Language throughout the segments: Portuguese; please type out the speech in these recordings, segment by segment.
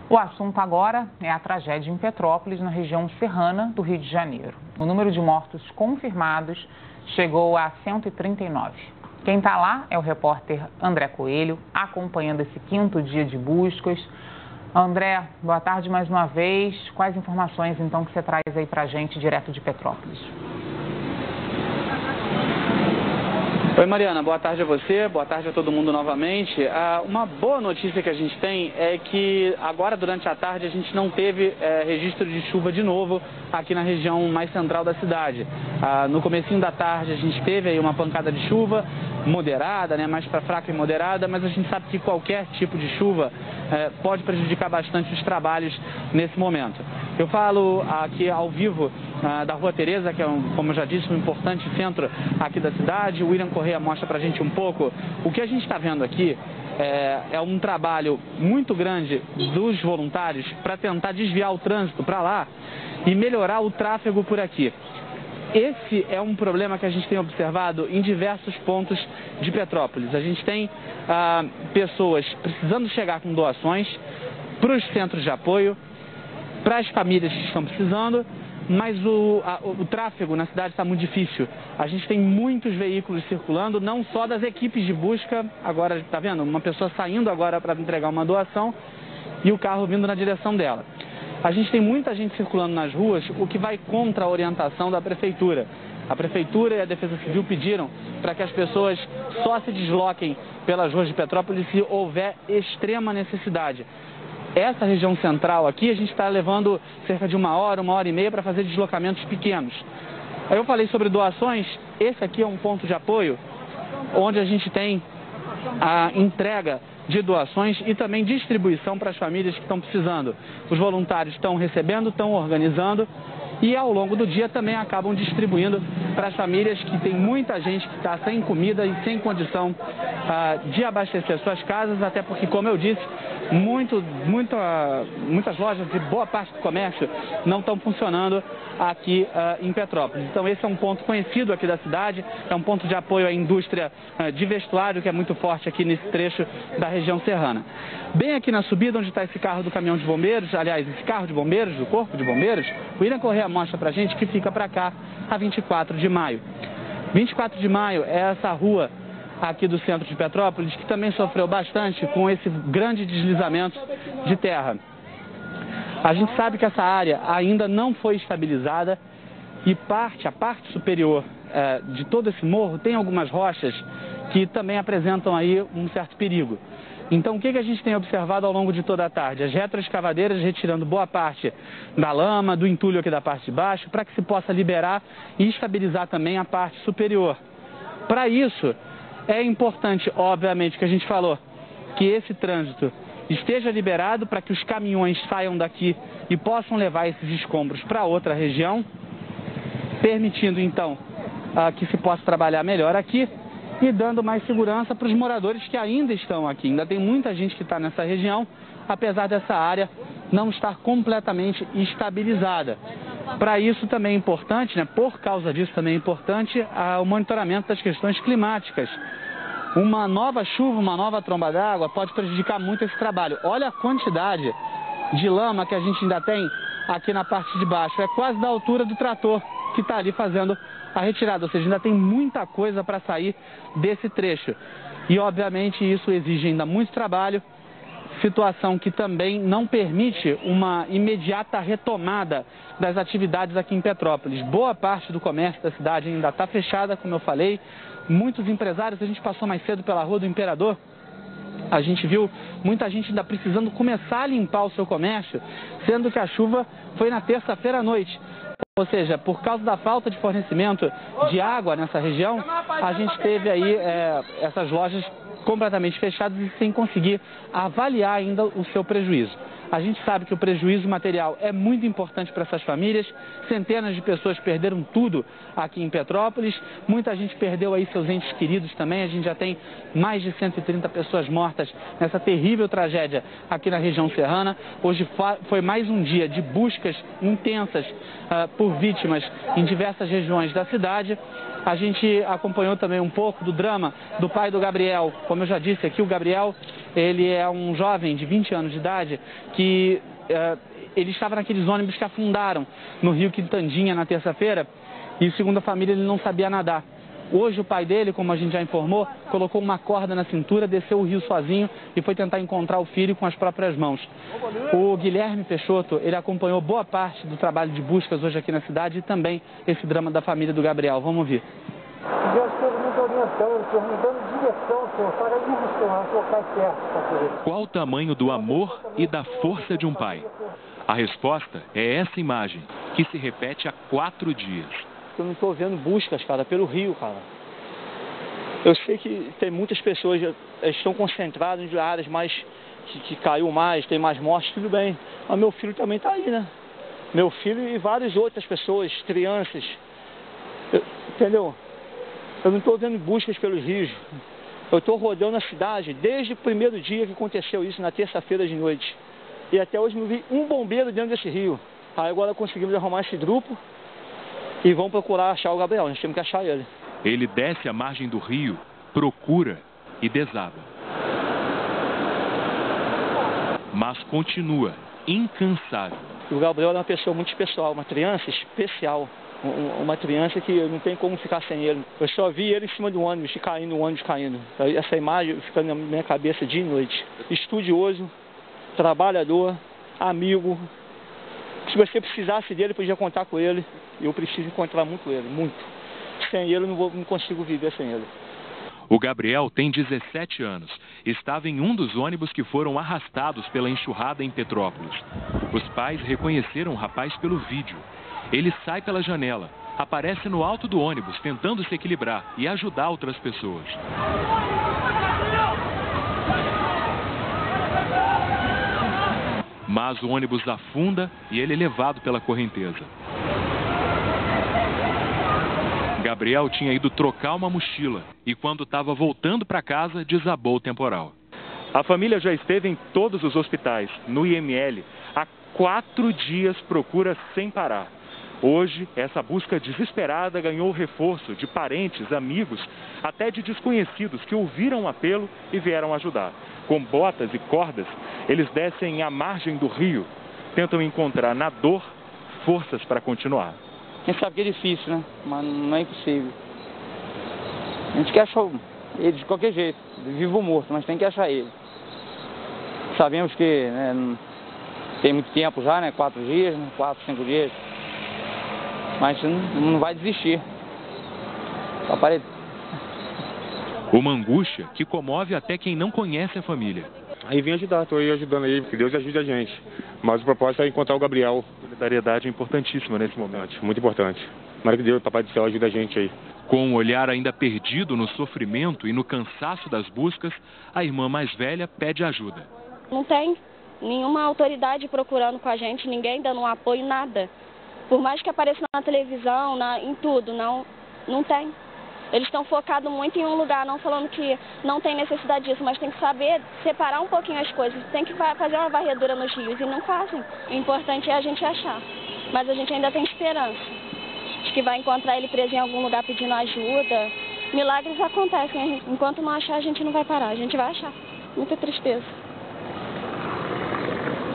O assunto agora é a tragédia em Petrópolis, na região serrana do Rio de Janeiro. O número de mortos confirmados chegou a 139. Quem está lá é o repórter André Coelho, acompanhando esse quinto dia de buscas. André, boa tarde mais uma vez. Quais informações, então, que você traz aí para a gente, direto de Petrópolis? Oi, Mariana, boa tarde a você, boa tarde a todo mundo novamente. Uma boa notícia que a gente tem é que agora, durante a tarde, a gente não teve registro de chuva de novo aqui na região mais central da cidade. No comecinho da tarde, a gente teve aí uma pancada de chuva moderada, né, mais para fraca e moderada, mas a gente sabe que qualquer tipo de chuva pode prejudicar bastante os trabalhos nesse momento. Eu falo aqui ao vivo da Rua Tereza, que é, como eu já disse, um importante centro aqui da cidade. O William Correia mostra pra gente um pouco. O que a gente está vendo aqui é um trabalho muito grande dos voluntários para tentar desviar o trânsito para lá e melhorar o tráfego por aqui. Esse é um problema que a gente tem observado em diversos pontos de Petrópolis. A gente tem pessoas precisando chegar com doações para os centros de apoio, para as famílias que estão precisando, mas o tráfego na cidade está muito difícil. A gente tem muitos veículos circulando, não só das equipes de busca. Agora, está vendo? Uma pessoa saindo agora para entregar uma doação e o carro vindo na direção dela. A gente tem muita gente circulando nas ruas, o que vai contra a orientação da Prefeitura. A Prefeitura e a Defesa Civil pediram para que as pessoas só se desloquem pelas ruas de Petrópolis se houver extrema necessidade. Essa região central aqui, a gente está levando cerca de uma hora e meia para fazer deslocamentos pequenos. Aí eu falei sobre doações. Esse aqui é um ponto de apoio onde a gente tem a entrega de doações e também distribuição para as famílias que estão precisando. Os voluntários estão recebendo, estão organizando e ao longo do dia também acabam distribuindo para as famílias que tem muita gente que está sem comida e sem condição de abastecer suas casas, até porque, como eu disse, muitas lojas e boa parte do comércio não estão funcionando aqui em Petrópolis. Então esse é um ponto conhecido aqui da cidade, é um ponto de apoio à indústria de vestuário que é muito forte aqui nesse trecho da região serrana. Bem aqui na subida onde está esse carro do caminhão de bombeiros, aliás, esse carro de bombeiros, do Corpo de Bombeiros, o William Correia mostra pra gente que fica para cá a 24 de maio. 24 de maio é essa rua aqui do centro de Petrópolis que também sofreu bastante com esse grande deslizamento de terra. A gente sabe que essa área ainda não foi estabilizada e a parte superior de todo esse morro tem algumas rochas que também apresentam aí um certo perigo. Então, o que a gente tem observado ao longo de toda a tarde? As retroescavadeiras retirando boa parte da lama, do entulho aqui da parte de baixo, para que se possa liberar e estabilizar também a parte superior. Para isso, é importante, obviamente, que a gente falou, que esse trânsito esteja liberado para que os caminhões saiam daqui e possam levar esses escombros para outra região, permitindo, então, que se possa trabalhar melhor aqui e dando mais segurança para os moradores que ainda estão aqui. Ainda tem muita gente que está nessa região, apesar dessa área não estar completamente estabilizada. Para isso também é importante, né, por causa disso também é importante o monitoramento das questões climáticas. Uma nova chuva, uma nova tromba d'água pode prejudicar muito esse trabalho. Olha a quantidade de lama que a gente ainda tem aqui na parte de baixo. É quase da altura do trator que está ali fazendo a retirada, ou seja, ainda tem muita coisa para sair desse trecho. E, obviamente, isso exige ainda muito trabalho, situação que também não permite uma imediata retomada das atividades aqui em Petrópolis. Boa parte do comércio da cidade ainda está fechada, como eu falei. Muitos empresários, a gente passou mais cedo pela Rua do Imperador, a gente viu muita gente ainda precisando começar a limpar o seu comércio, sendo que a chuva foi na terça-feira à noite. Ou seja, por causa da falta de fornecimento de água nessa região, a gente teve aí essas lojas completamente fechadas e sem conseguir avaliar ainda o seu prejuízo. A gente sabe que o prejuízo material é muito importante para essas famílias. Centenas de pessoas perderam tudo aqui em Petrópolis. Muita gente perdeu aí seus entes queridos também. A gente já tem mais de 130 pessoas mortas nessa terrível tragédia aqui na região serrana. Hoje foi mais um dia de buscas intensas por vítimas em diversas regiões da cidade. a gente acompanhou também um pouco do drama do pai do Gabriel. Como eu já disse aqui, o Gabriel, ele é um jovem de 20 anos de idade que ele estava naqueles ônibus que afundaram no Rio Quintandinha na terça-feira e, segundo a família, ele não sabia nadar. Hoje o pai dele, como a gente já informou, colocou uma corda na cintura, desceu o rio sozinho e foi tentar encontrar o filho com as próprias mãos. O Guilherme Peixoto, ele acompanhou boa parte do trabalho de buscas hoje aqui na cidade e também esse drama da família do Gabriel. Vamos ouvir. Deus esteve nos orientando, Senhor, me dando direção, Senhor, para ir, Senhor, os locais certos. Qual o tamanho do amor e da força de um pai? A resposta é essa imagem, que se repete há 4 dias. Eu não estou vendo buscas, cara, pelo rio, cara. Eu sei que tem muitas pessoas que estão concentradas em áreas mais que caiu mais, tem mais mortes, tudo bem. Mas meu filho também está aí, né? Meu filho e várias outras pessoas, crianças. Entendeu? Eu não estou vendo buscas pelos rios. Eu estou rodando a cidade desde o primeiro dia que aconteceu isso, na terça-feira de noite. E até hoje não vi um bombeiro dentro desse rio. Aí agora conseguimos arrumar esse grupo e vão procurar achar o Gabriel. Nós temos que achar ele. Ele desce a margem do rio, procura e desaba. Mas continua incansável. O Gabriel é uma pessoa muito especial, uma criança especial. Uma criança que não tem como ficar sem ele. Eu só vi ele em cima do ônibus, caindo, o ônibus caindo. Essa imagem fica na minha cabeça dia e noite. Estudioso, trabalhador, amigo. Se você precisasse dele, podia contar com ele. Eu preciso encontrar muito ele, muito. Sem ele, eu não consigo viver sem ele. O Gabriel tem 17 anos. Estava em um dos ônibus que foram arrastados pela enxurrada em Petrópolis. Os pais reconheceram o rapaz pelo vídeo. Ele sai pela janela, aparece no alto do ônibus, tentando se equilibrar e ajudar outras pessoas. Mas o ônibus afunda e ele é levado pela correnteza. Gabriel tinha ido trocar uma mochila e quando estava voltando para casa, desabou o temporal. A família já esteve em todos os hospitais, no IML. Há 4 dias procura sem parar. Hoje, essa busca desesperada ganhou reforço de parentes, amigos, até de desconhecidos que ouviram o apelo e vieram ajudar. Com botas e cordas, eles descem à margem do rio, tentam encontrar na dor forças para continuar. A gente sabe que é difícil, né? Mas não é impossível. A gente quer achar ele de qualquer jeito, vivo ou morto, mas tem que achar ele. Sabemos que né, tem muito tempo já, né? 4 dias, 4, 5 dias. Mas não vai desistir. Uma angústia que comove até quem não conhece a família. Aí vem ajudar, estou aí ajudando aí, que Deus ajude a gente. Mas o propósito é encontrar o Gabriel. Solidariedade é importantíssima nesse momento. Muito importante. Tomara que Deus, Papai do Céu, ajude a gente aí. Com um olhar ainda perdido no sofrimento e no cansaço das buscas, a irmã mais velha pede ajuda. Não tem nenhuma autoridade procurando com a gente, ninguém dando um apoio, nada. Por mais que apareça na televisão, em tudo, não tem. Eles estão focados muito em um lugar, não falando que não tem necessidade disso, mas tem que saber separar um pouquinho as coisas. Tem que fazer uma varredura nos rios e não fazem. O importante é a gente achar. Mas a gente ainda tem esperança de que vai encontrar ele preso em algum lugar pedindo ajuda. Milagres acontecem. Enquanto não achar, a gente não vai parar. A gente vai achar. Muita tristeza.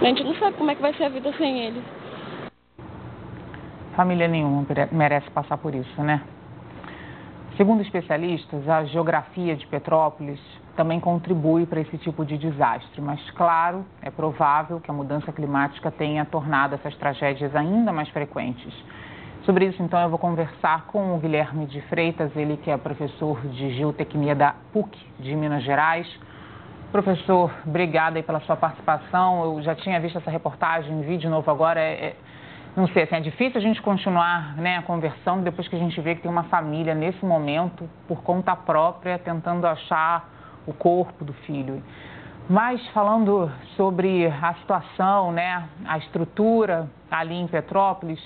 A gente não sabe como é que vai ser a vida sem ele. Família nenhuma merece passar por isso, né? Segundo especialistas, a geografia de Petrópolis também contribui para esse tipo de desastre. Mas, claro, é provável que a mudança climática tenha tornado essas tragédias ainda mais frequentes. Sobre isso, então, eu vou conversar com o Guilherme de Freitas, ele que é professor de geotecnia da PUC de Minas Gerais. Professor, obrigada aí pela sua participação. Eu já tinha visto essa reportagem, vi de novo agora. Não sei, assim, é difícil a gente continuar, né, conversando depois que a gente vê que tem uma família nesse momento, por conta própria, tentando achar o corpo do filho. Mas falando sobre a situação, né, a estrutura ali em Petrópolis,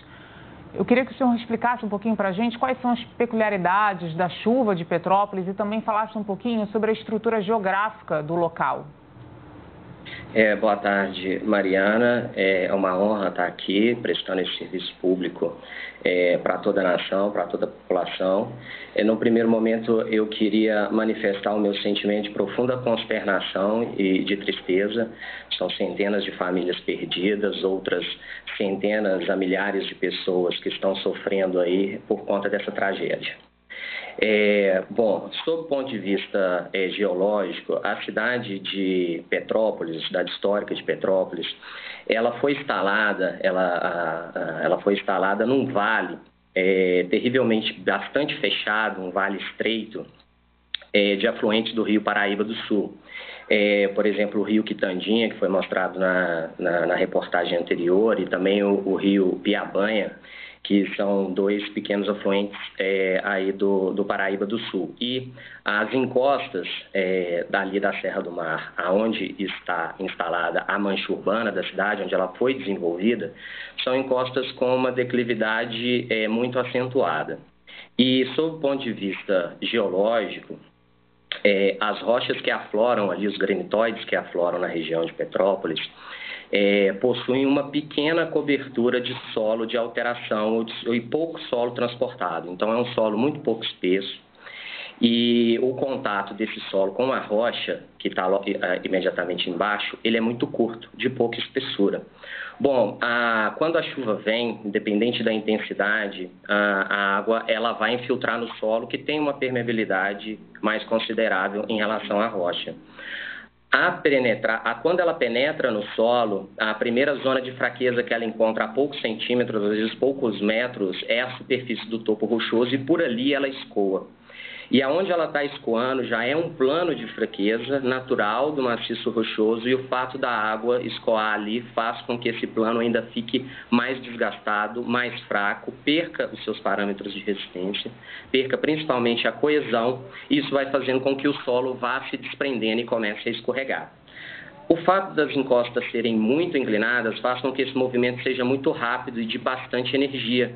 eu queria que o senhor explicasse um pouquinho para a gente quais são as peculiaridades da chuva de Petrópolis e também falasse um pouquinho sobre a estrutura geográfica do local. Boa tarde, Mariana. É uma honra estar aqui prestando esse serviço público para toda a nação, para toda a população. No primeiro momento, eu queria manifestar o meu sentimento de profunda consternação e de tristeza. São centenas de famílias perdidas, outras centenas a milhares de pessoas que estão sofrendo aí por conta dessa tragédia. Bom, sob o ponto de vista geológico, a cidade de Petrópolis, cidade histórica de Petrópolis, ela foi instalada num vale terrivelmente bastante fechado, um vale estreito de afluentes do rio Paraíba do Sul. Por exemplo, o rio Quitandinha, que foi mostrado na reportagem anterior, e também o rio Piabanha, que são dois pequenos afluentes aí do Paraíba do Sul. E as encostas dali da Serra do Mar, aonde está instalada a mancha urbana da cidade, onde ela foi desenvolvida, são encostas com uma declividade muito acentuada. E, sob o ponto de vista geológico, as rochas que afloram ali, os granitóides que afloram na região de Petrópolis, possuem uma pequena cobertura de solo de alteração e pouco solo transportado. Então, é um solo muito pouco espesso e o contato desse solo com a rocha, que está imediatamente embaixo, ele é muito curto, de pouca espessura. Bom, quando a chuva vem, independente da intensidade, a água ela vai infiltrar no solo, que tem uma permeabilidade mais considerável em relação à rocha. Quando ela penetra no solo, a primeira zona de fraqueza que ela encontra a poucos centímetros, às vezes poucos metros, é a superfície do topo rochoso e por ali ela escoa. E aonde ela está escoando já é um plano de fraqueza natural do maciço rochoso e o fato da água escoar ali faz com que esse plano ainda fique mais desgastado, mais fraco, perca os seus parâmetros de resistência, perca principalmente a coesão e isso vai fazendo com que o solo vá se desprendendo e comece a escorregar. O fato das encostas serem muito inclinadas faz com que esse movimento seja muito rápido e de bastante energia.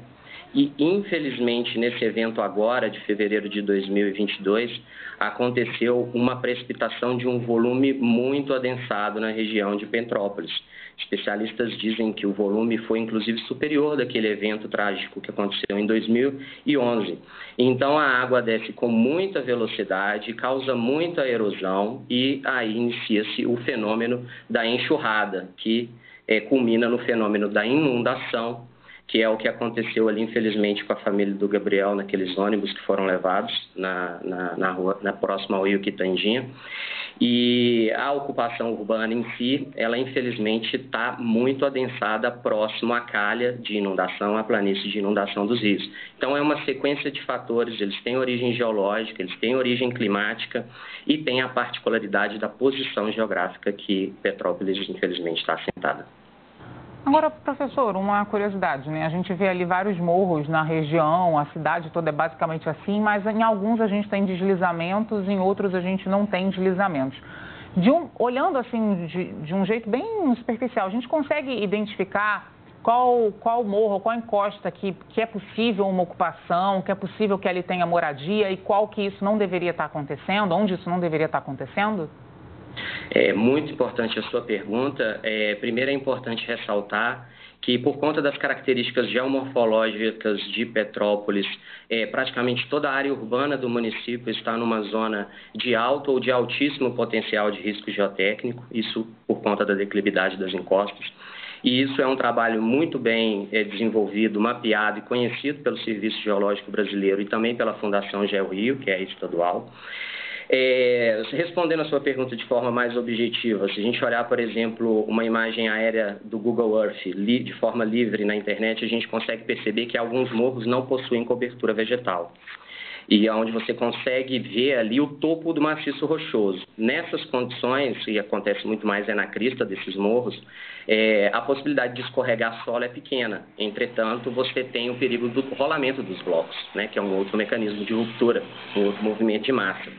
E, infelizmente, nesse evento agora, de fevereiro de 2022, aconteceu uma precipitação de um volume muito adensado na região de Petrópolis. Especialistas dizem que o volume foi, inclusive, superior daquele evento trágico que aconteceu em 2011. Então, a água desce com muita velocidade, causa muita erosão e aí inicia-se o fenômeno da enxurrada, que culmina no fenômeno da inundação, que é o que aconteceu ali, infelizmente, com a família do Gabriel, naqueles ônibus que foram levados na rua, próxima ao rio Quitandinha. E a ocupação urbana em si, ela infelizmente está muito adensada próximo à calha de inundação, à planície de inundação dos rios. Então, é uma sequência de fatores, eles têm origem geológica, eles têm origem climática e têm a particularidade da posição geográfica que Petrópolis, infelizmente, está assentada. Agora, professor, uma curiosidade, né? A gente vê ali vários morros na região, a cidade toda é basicamente assim, mas em alguns a gente tem deslizamentos, em outros a gente não tem deslizamentos. Olhando assim de um jeito bem superficial, a gente consegue identificar qual morro, qual encosta que é possível uma ocupação, que é possível que ali tenha moradia e qual que isso não deveria estar acontecendo, onde isso não deveria estar acontecendo? É muito importante a sua pergunta. Primeiro é importante ressaltar que, por conta das características geomorfológicas de Petrópolis, praticamente toda a área urbana do município está numa zona de alto ou de altíssimo potencial de risco geotécnico, isso por conta da declividade das encostas. E isso é um trabalho muito bem desenvolvido, mapeado e conhecido pelo Serviço Geológico Brasileiro e também pela Fundação GeoRio, que é estadual. Respondendo a sua pergunta de forma mais objetiva, se a gente olhar, por exemplo, uma imagem aérea do Google Earth de forma livre na internet, a gente consegue perceber que alguns morros não possuem cobertura vegetal. E onde você consegue ver ali o topo do maciço rochoso. Nessas condições, e acontece muito mais na crista desses morros, a possibilidade de escorregar solo é pequena. Entretanto, você tem o perigo do rolamento dos blocos, né, que é um outro mecanismo de ruptura, um outro movimento de massa.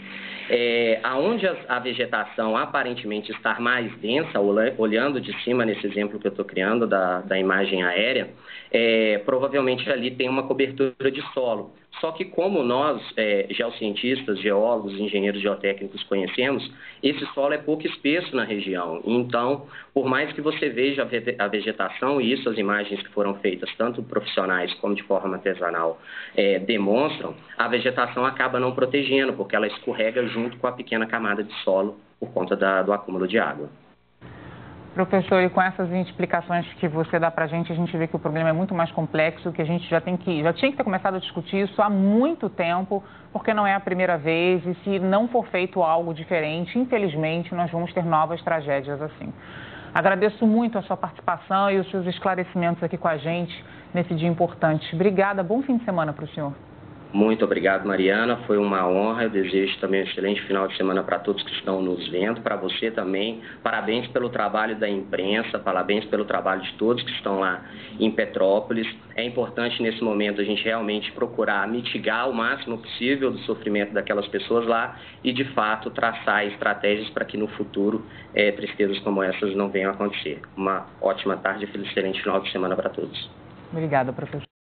Aonde a vegetação aparentemente está mais densa, olhando de cima nesse exemplo que eu estou criando da imagem aérea, provavelmente ali tem uma cobertura de solo. Só que como nós, geocientistas, geólogos, engenheiros geotécnicos conhecemos, esse solo é pouco espesso na região. Então, por mais que você veja a vegetação, e isso as imagens que foram feitas, tanto profissionais como de forma artesanal, demonstram, a vegetação acaba não protegendo, porque ela escorrega junto com a pequena camada de solo por conta do acúmulo de água. Professor, e com essas explicações que você dá para a gente vê que o problema é muito mais complexo, que a gente já tinha que ter começado a discutir isso há muito tempo, porque não é a primeira vez e se não for feito algo diferente, infelizmente, nós vamos ter novas tragédias assim. Agradeço muito a sua participação e os seus esclarecimentos aqui com a gente nesse dia importante. Obrigada, bom fim de semana para o senhor. Muito obrigado, Mariana. Foi uma honra. Eu desejo também um excelente final de semana para todos que estão nos vendo, para você também. Parabéns pelo trabalho da imprensa, parabéns pelo trabalho de todos que estão lá em Petrópolis. É importante nesse momento a gente realmente procurar mitigar o máximo possível do sofrimento daquelas pessoas lá e, de fato, traçar estratégias para que no futuro tristezas como essas não venham a acontecer. Uma ótima tarde e excelente final de semana para todos. Obrigada, professor.